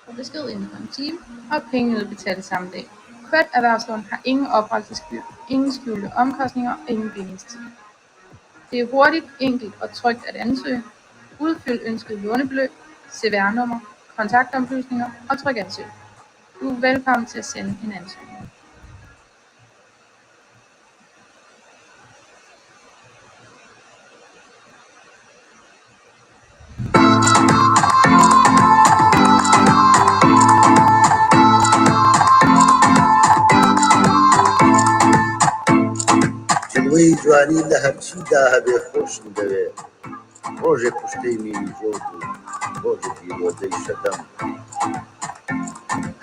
Får besked inden for en time, og pengene udbetales samme dag. Kvart erhvervslån har ingen oprettelsesgebyr, ingen skjulte omkostninger og ingen bindingstid. Det er hurtigt, enkelt og trygt at ansøge. Udfyld ønsket lånebeløb, CVR-nummer, kontaktoplysninger og tryk ansøg. Du er velkommen til at sende en ansøgning. جلوەی جوانی لە هەرچیدا هەبێ خۆشم دەوێ ڕۆژێک کوشتەی میری جۆ بوو ڕۆژێکی ڕۆدەی شەدەم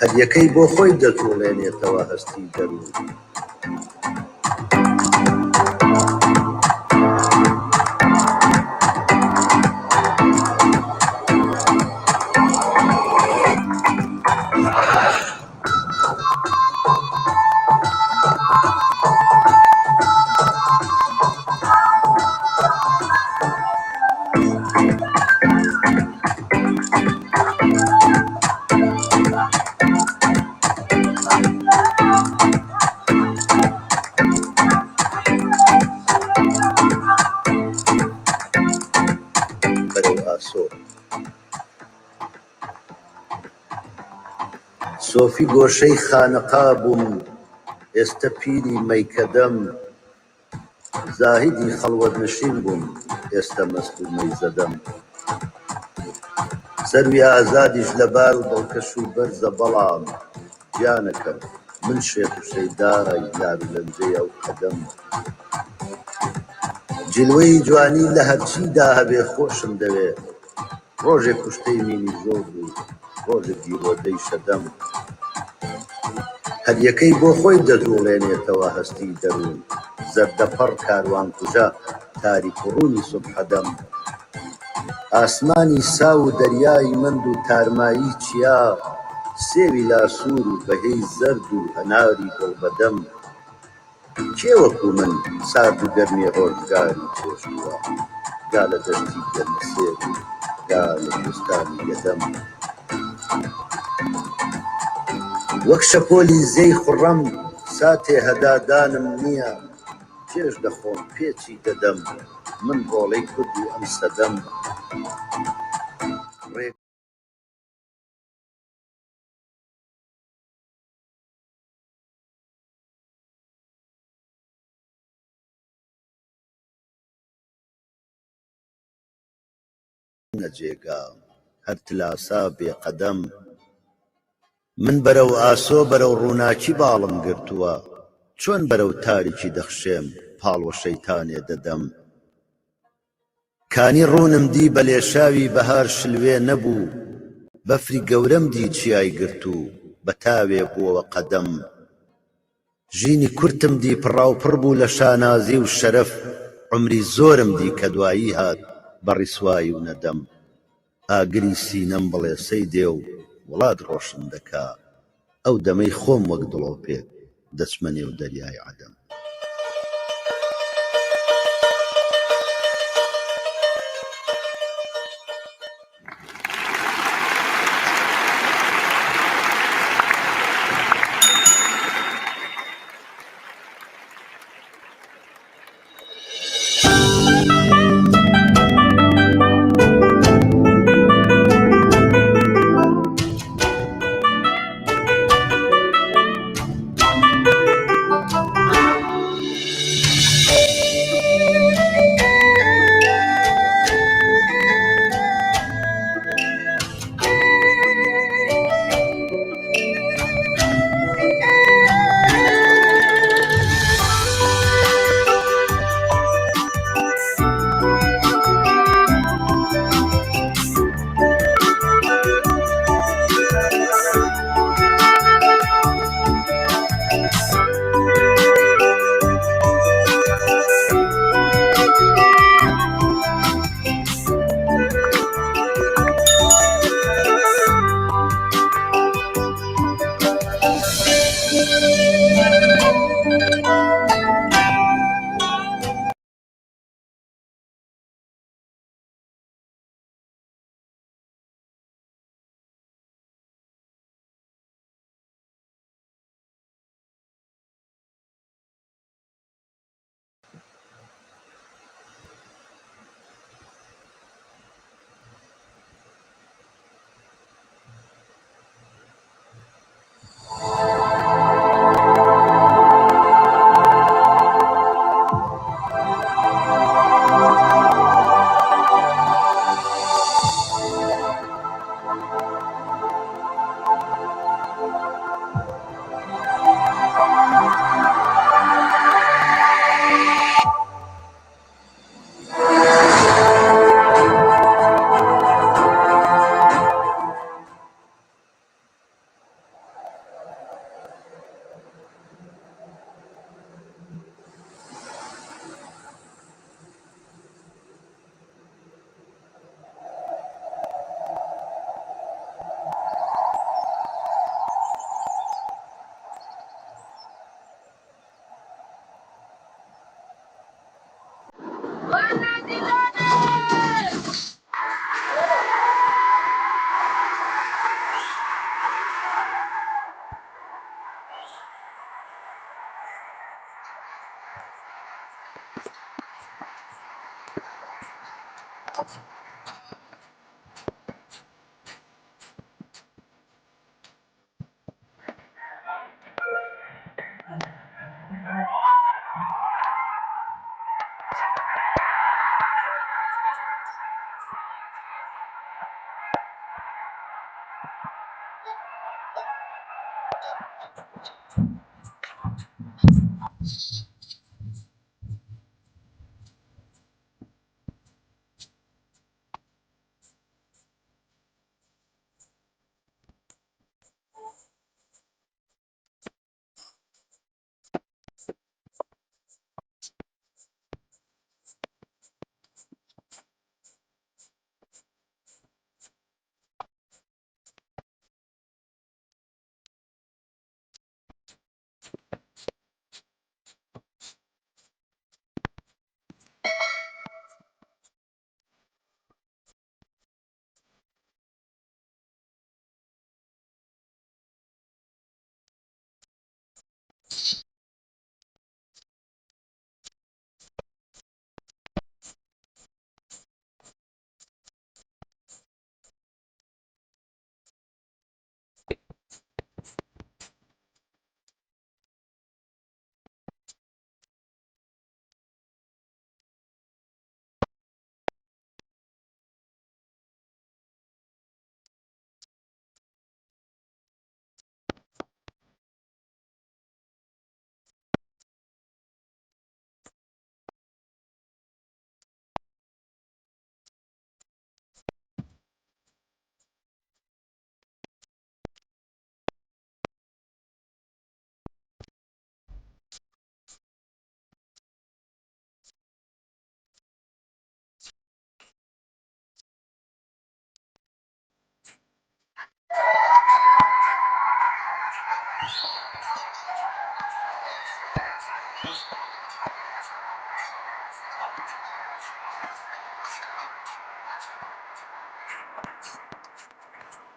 هەریەکەی بۆ خۆی دەتوڵێنێتەوە هەستی دەروون سۆفی گۆشەی خانەقا بووم ئێستا پیری مەیکەدەم زاهیدی خەڵوەت نشین بووم ئێستا مەست و مەیزەدەم سەروی ئازادیش لەبار و دڵکەش و بەرزە بەڵام گیانەکەم من شێت و شەیدای لار و لەنجەی ئەو قەدەم جلوەی جوانی لە هەرچیدا هەبێ خۆشم دەوێ ڕۆژێک کوشتەی مینی زۆر بوو ڕۆژێک دیرۆدەی شەدەم هەریەکەی بۆ خۆی دەجوڵێنێتەوە هەستی دەروون زەردەپەڕ کاروان کوژە تاریک و ڕوونی سوبحەدەم ئاسمانی سا و دەریای مەند و تارمایی چیا سێوی لاسوور و بەهەی زەرد و هەناری دڵبەدەم کێ وەکو من سارد و گەرمی ڕۆژگاری چێژووە گا لە دەشتی گەرمسێر و گا لە کوێستانی گەدەم وەک شەپۆلی زەی خوڕەم ساتێ هەدادانم نییە چێژ دەخۆم پێچی دەدەم من ڕۆڵەی کورد و ئەم سەدەم نەجێگا هەر تلاسا بێقەدەم من بەرەو ئاسۆ بەرەو ڕووناکی باڵم گرتووە چۆن بەرەو تاریکی دەخشێم پاڵوە شەیتانێ دەدەم کانی ڕوونم دی بە لێشاوی بەهار شلوێ نەبوو بەفری گەورەم دی چیای گرت و بە تاوێ بووەوە قەدەم ژینی کورتم دی پڕاوپڕ بوو لە شانازی و شەرەف عومری زۆرم دی کە دوایی هات بە ڕیسوایی و نەدەم ئاگری سینەم بڵێ سەیدێ و وڵات ڕۆشن دەکا ئەو دەمەی خۆم وەک دڵۆپێک دەچمە نێو دەریای عەدەم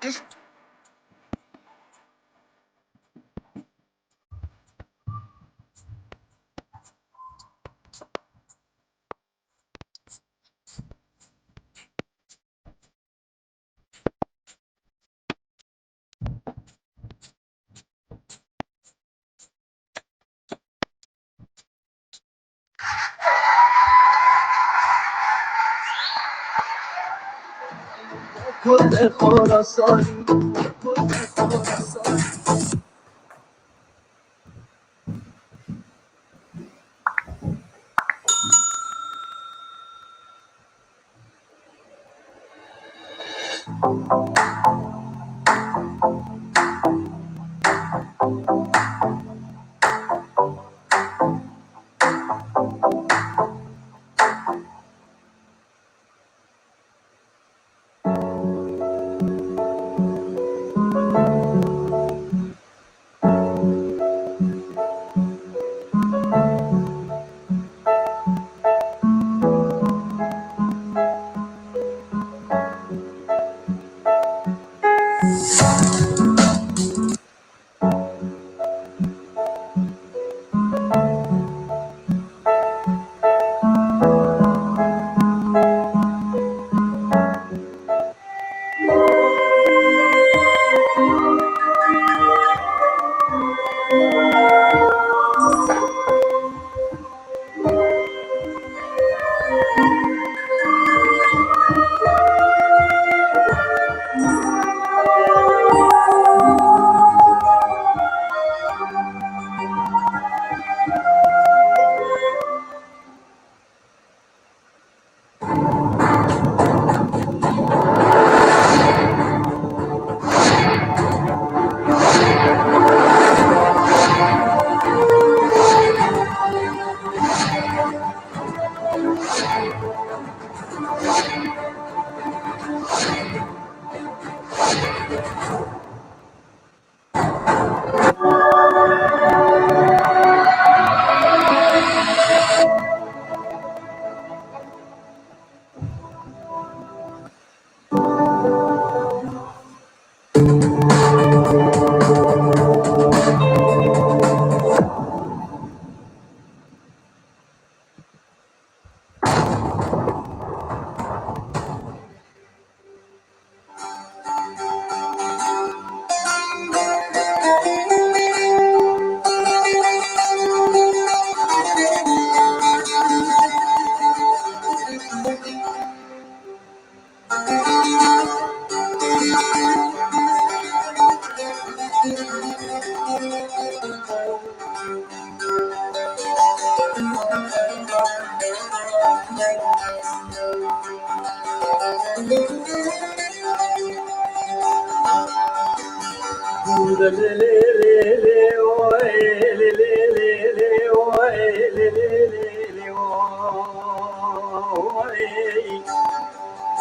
گل خراسانی گل خراسانی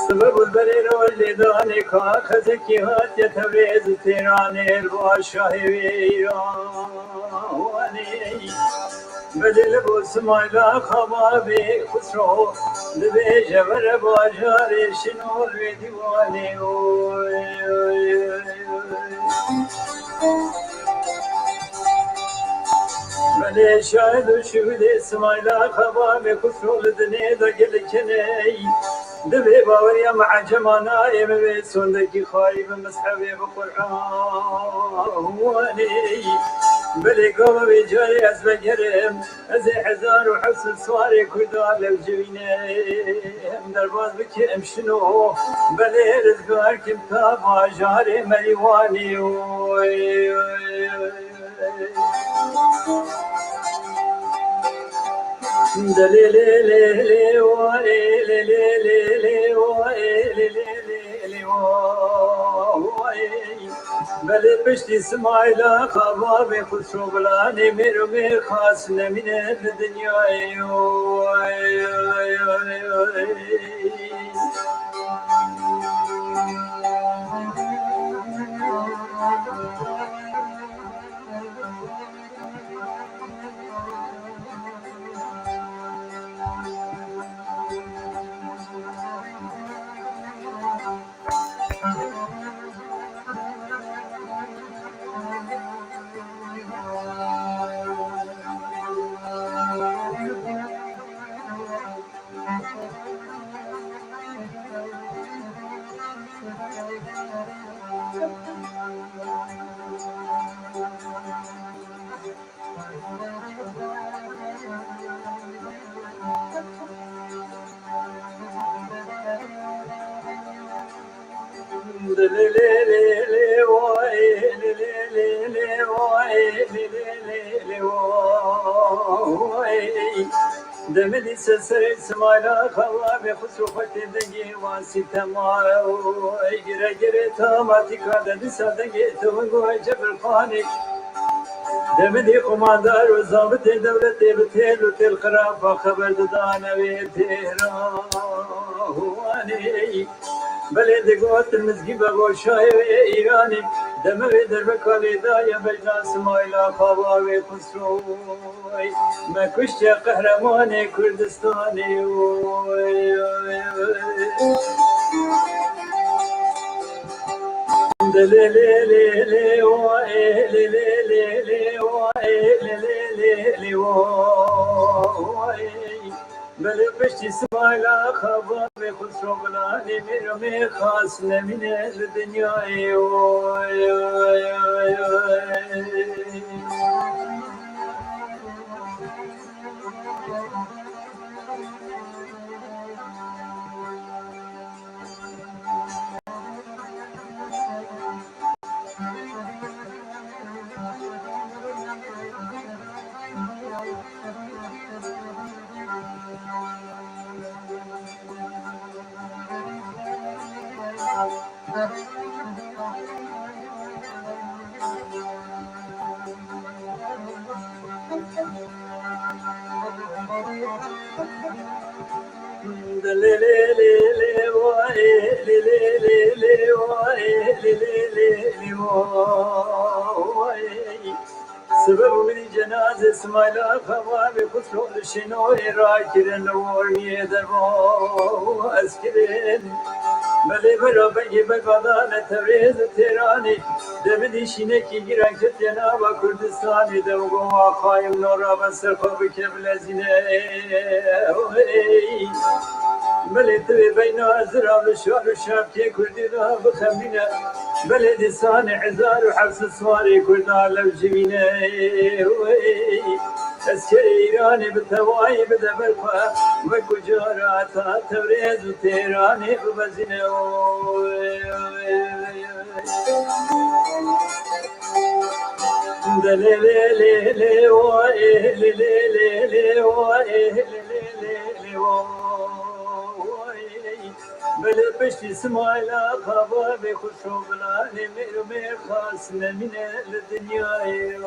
سبب البرير واللذان كاخذك هات يتبرز تيران الباشا ويراني بدل بسمايلا خبابي خسرو لبي جبر باجاري شنو الديواني بلي شاهد وشهود اسمايلا خبابي خسرو لدني دقل كني دبي باوريا مع جمانا يمبي سندكي خايب مسحبي بقرعاني بلي قوم بجاري أزبقرم أزي حزار وحسن سواري كدا لو جويني درباز بكي امشنو بلي رزقار كم تابا جاري مريواني دليلي بلي بشتي سمايلا خبابي خسرو بلاني ميرو مير خاص نمينة الدنيا دمدي سسر سمالا خوا بخصوص دنگي واسي تما اجرا جريتا ماتيكا دي سادنگي تو جبر خاني دمدي قماندار وزابط دولة بتيل وتل خرافة خبر دانا واني بلد قوات المزقي بغوشاي ايراني دمغي دربك والدايا بجنا سمايلا خواوي خسروي ما كشت قهرماني كردستاني بله پشتی سمالا خبر خسرو بلانی میرم خاص نمینه دنیای سبب من جنازة اسماعيل خواب خسرو شنو راكرن ورمي دربو اسكرين بله برا بگی بگادان تبریز تیرانی دبدی شینه کی گیرن که جناب کردستانی دوگو آقایم نورا بسر خوب کبل زینه بله توی بین ازرا و شوار و شاب که کردی را بخمینه بله دیسان عزار و حبس سواری کردان لو جوینه اسکر ایرانی بتوایی بده برخوا و گجاراتا تبریز و تیرانی ببزینه دلیلی وای لیلی وای لیلی وای بله پشتی سمایلا خوابا به خوشو بلانی میرو میر خاص نمینه لدنیای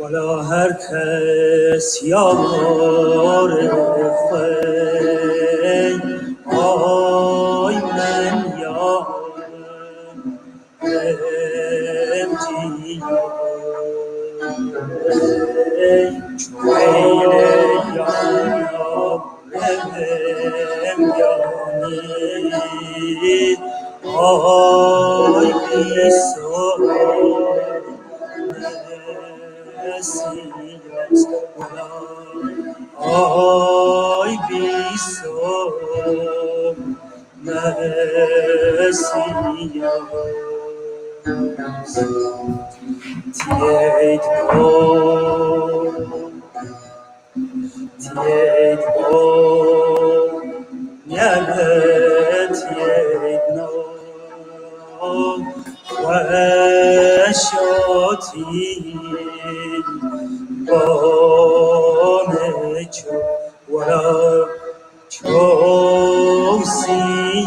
ولا هر کس یار خی آی من یارم جیو چویل یارم یانی آی بیسو نسیاس آی بیسو نسیاس تیید بو نیمت تیید نو وشاتی بام چو ورا چو سیای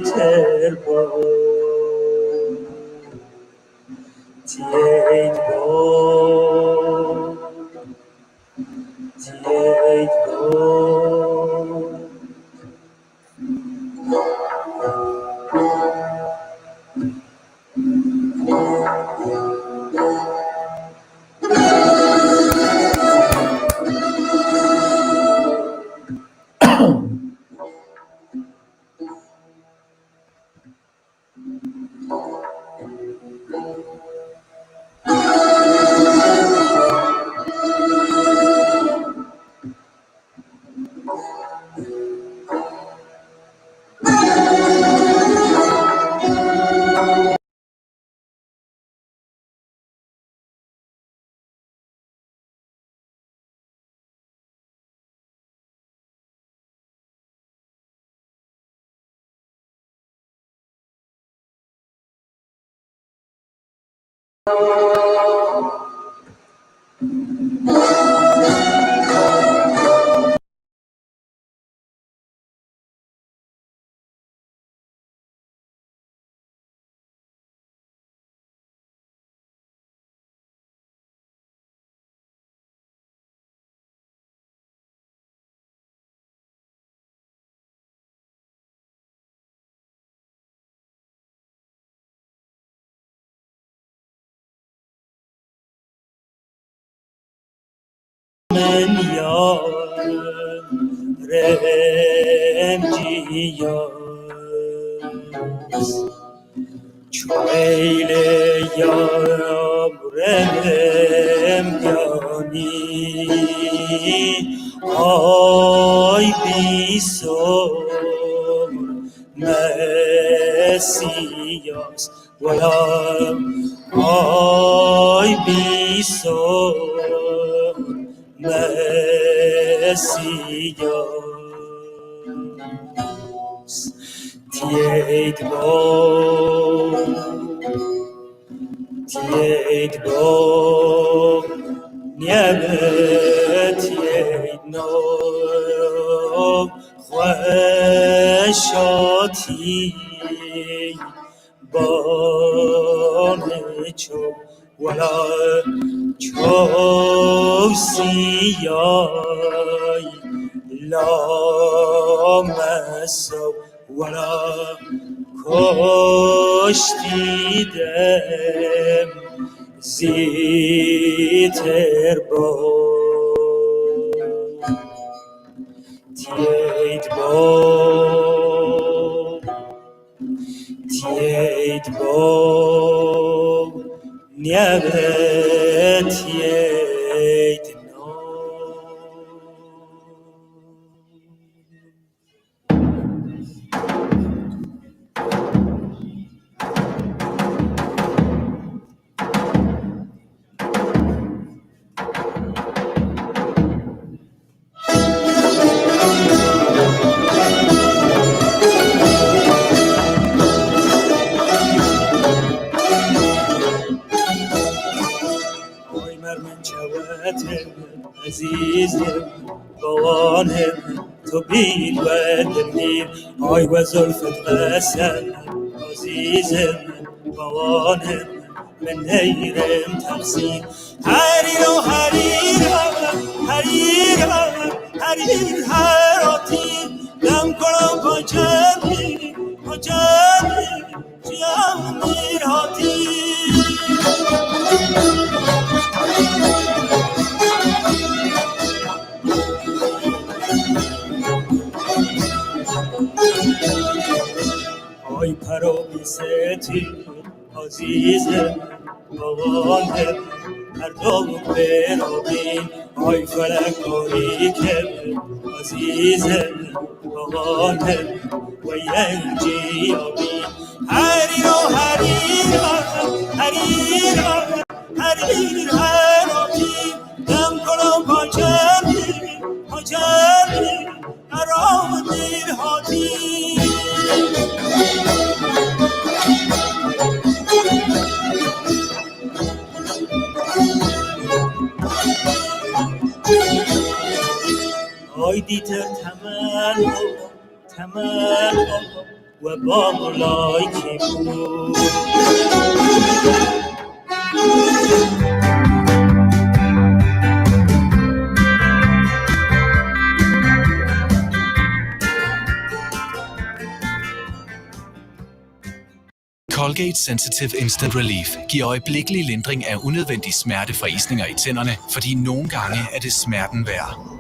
تر با تیید با من یارم جیاز چویل یارم یانی آی بیسو مسیاس ولا آی بیسو مسیاس تیید با نیمت تیید نو خوشاتی بام چو ولا چو سیای لامسو ولا کشتیدم زیتر با تیید با نیمت تیید نو بید و دلگیر آی و زلفت قسم عزیزم بوانم من نیرم تقصیر هریرو هریر هراتی دم کنم پاچمی جیام میر هاتی آی پرو بیستی عزیزم بوانم هر دو برابین آی فلک باریکم عزیزم بوانم و ینجی آبین هریر هراتی دم کنم پاچمی نرام دیر هاتی آی دیتر تمن و بالای کی بود Colgate Sensitive Instant Relief giver øjeblikkelig lindring af unødvendige smertefræsninger i tænderne, fordi nogle gange er det smerten værd.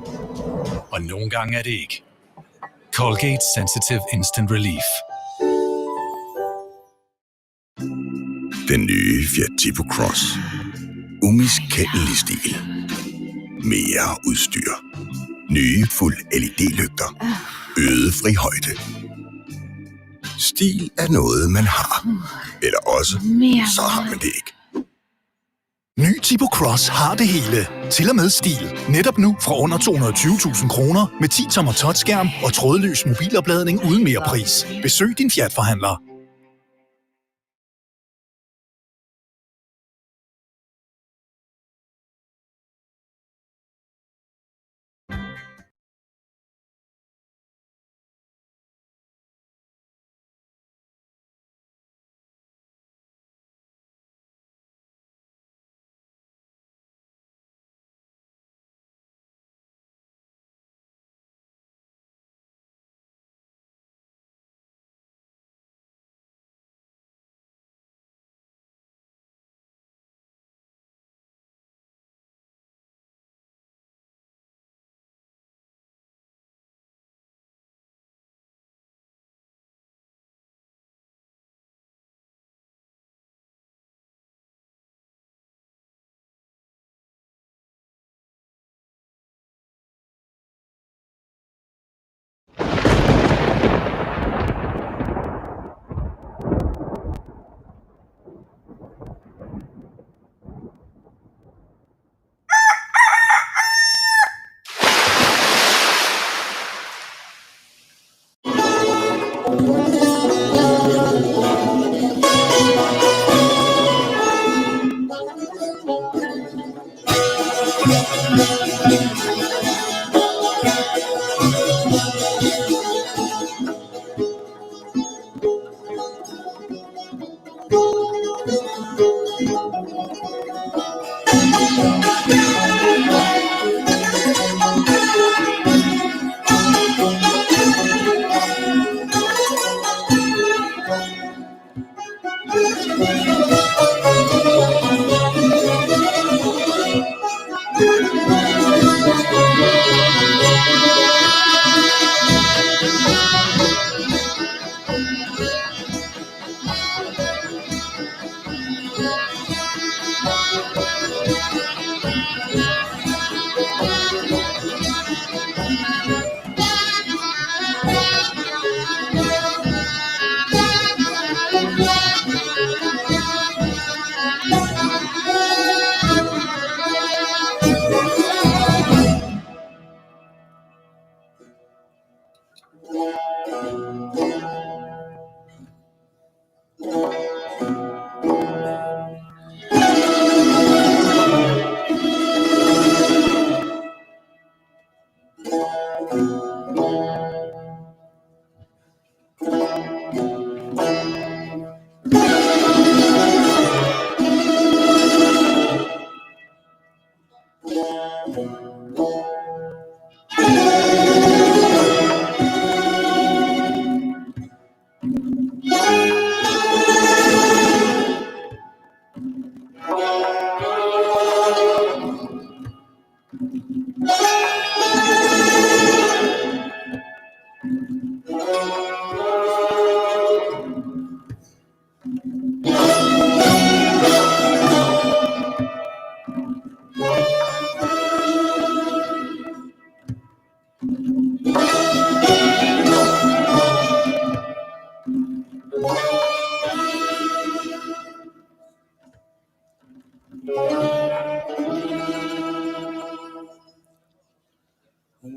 Og nogle gange er det ikke. Colgate Sensitive Instant Relief. Den nye Fiat Tipo Cross. Umiskendelig stil. Mere udstyr. Nye fuld LED-lygter. Øget frihøjde. Stil er noget, man har. Eller også, så har man det ikke. Ny Tipo Cross har det hele. Til og med stil. Netop nu fra under 220.000 kroner med 10-tommer touchskærm og trådløs mobilopladning uden mere pris. Besøg din Fiat-forhandler.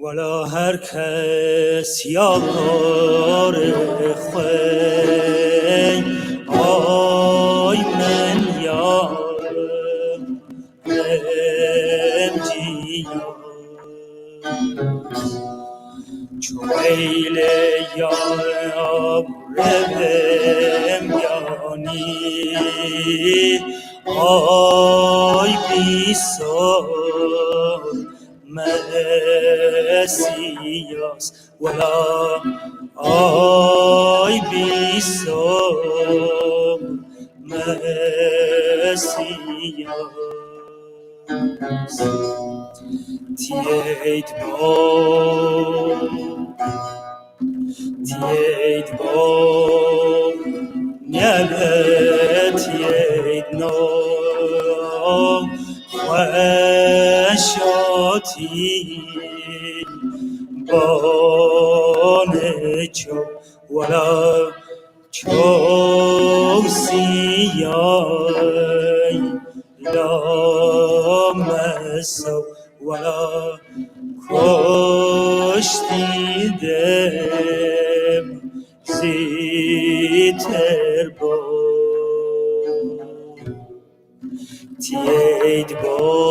ولا هر کس یار خوی آی من یارم رمجیم چو ایل یارم یانی آی بیسار مسیاس ولا آی بیسار مسیاس تید با نیابت تید نو خوشاتی بانچو ولا چو سیای لامسو ولا کشتیدم زیتر با تید با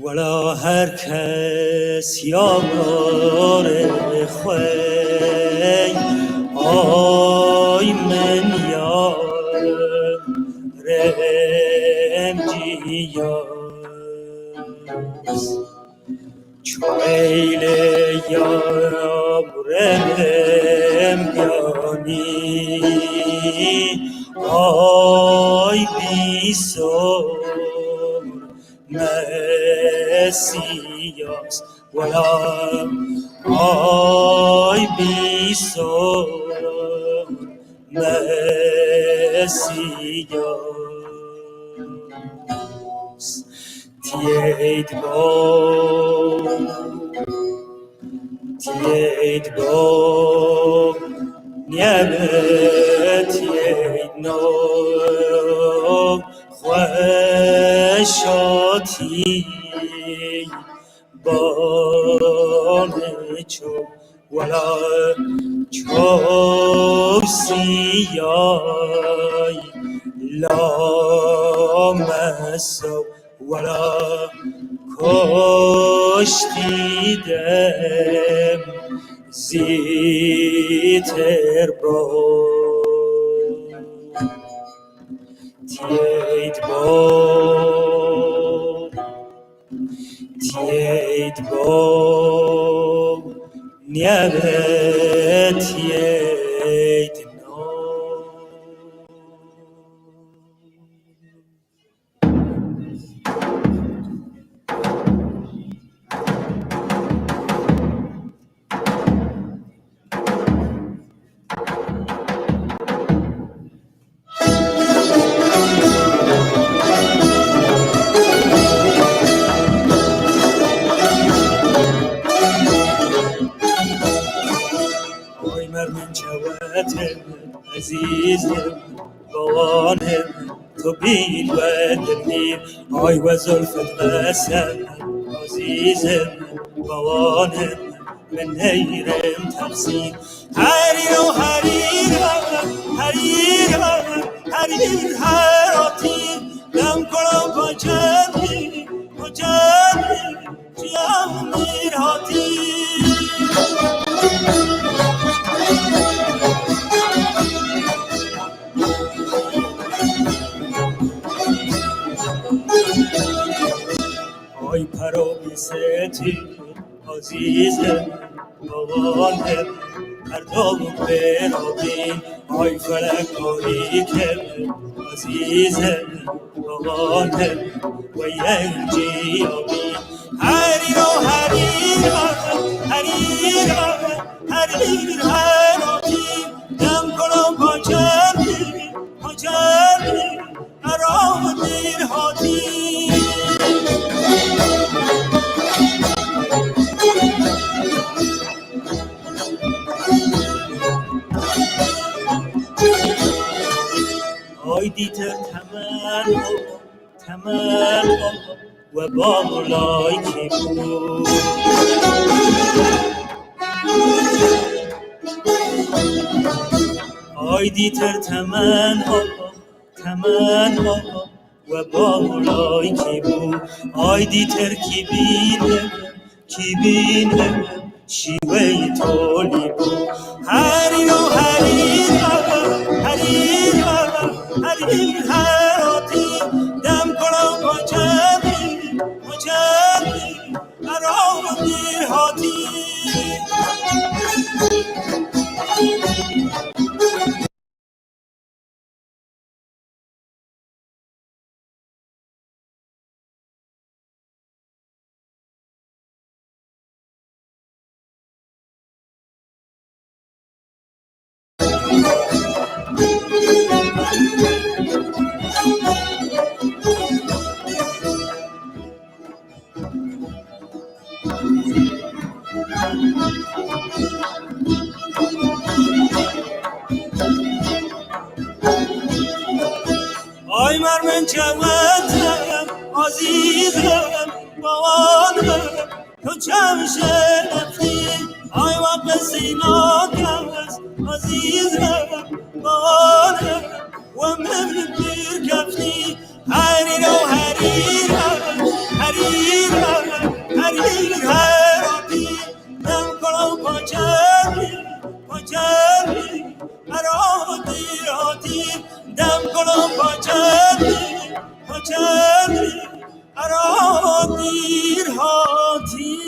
ولا هر کس یار خوی آی من یارم رمجیاس چو ایل یارم رمجانی آی بیسار مسیاس ولا آی بیسار مسیاس تید با نیابت تید نو خوشاتی بانچو ولا چو سیای لامسو ولا کشتیدم زیتر با تید با نیابت تید نو من شواتم عزیزم تو بین و دلگیر آی و زلفت قسم عزیزم بوانم به نیرم تقسیم هریرو هریر هراتی دم کنم با جرمی جیام میر هاتی آی پرو بی ستی عزیزم بوانم مردم برابین آی فلک آری که عزیزم بوانم و ینجی آبین هریر هراتی دم کنم با جرمی ارام دیر هاتی آی دیتر تمن و بالای کی بود آی دیتر تمن و بالای کی بود آی دیتر کی بینه شیوه تولی بود هریر هراتی دم کنم با جرمی ارام دیر هاتی آی مرمن جوانم عزیزم بوانم تو چمشه نفتی آی وقت سیناکم عزیزم بوانم و من بیر کفتی هریر هراتی دم کنم با جرمی ارام دیر هاتی دم کنم با جرمی ارام دیر هاتی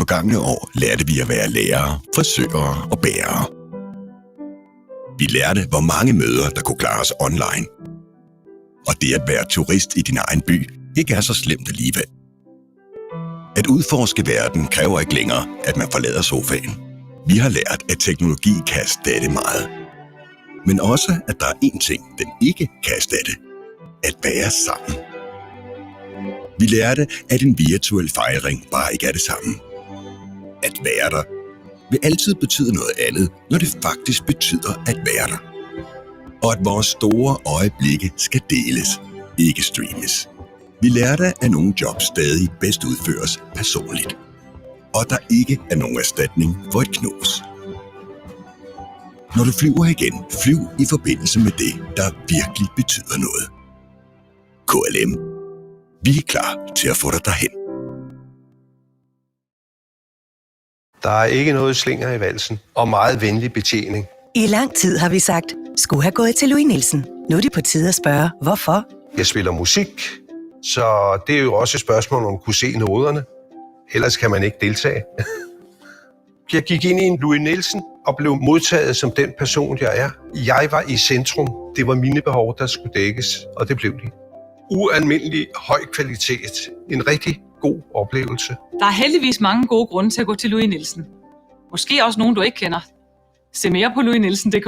forgangne år lærte vi at være lærere, frisører og bærere. Vi lærte, hvor mange møder, der kunne klares online. Og det at være turist i din egen by ikke er så slemt alligevel. At udforske verden kræver ikke længere, at man forlader sofaen. Vi har lært, at teknologi kan erstatte meget. Men også, at der er én ting, den ikke kan erstatte. At være sammen. Vi lærte, at en virtuel fejring bare ikke er det samme. At være der vil altid betyde noget andet, når det faktisk betyder at være der. Og at vores store øjeblikke skal deles, ikke streames. Vi lærte, at nogle jobs stadig bedst udføres personligt. Og der ikke er nogen erstatning for et knus. Når du flyver igen, flyv i forbindelse med det, der virkelig betyder noget. KLM. Vi er klar til at få dig derhen. Der er ikke noget slinger i valsen, og meget venlig betjening. I lang tid har vi sagt, skulle have gået til Louis Nielsen. Nu er det på tide at spørge, hvorfor? Jeg spiller musik, så det er jo også et spørgsmål om at kunne se noderne. Ellers kan man ikke deltage. Jeg gik ind i en Louis Nielsen og blev modtaget som den person, jeg er. Jeg var i centrum. Det var mine behov, der skulle dækkes, og det blev de. Ualmindelig høj kvalitet. En rigtig god oplevelse. Der er heldigvis mange gode grunde til at gå til Louis Nielsen. Måske også nogen, du ikke kender. Se mere på louisnielsen.dk.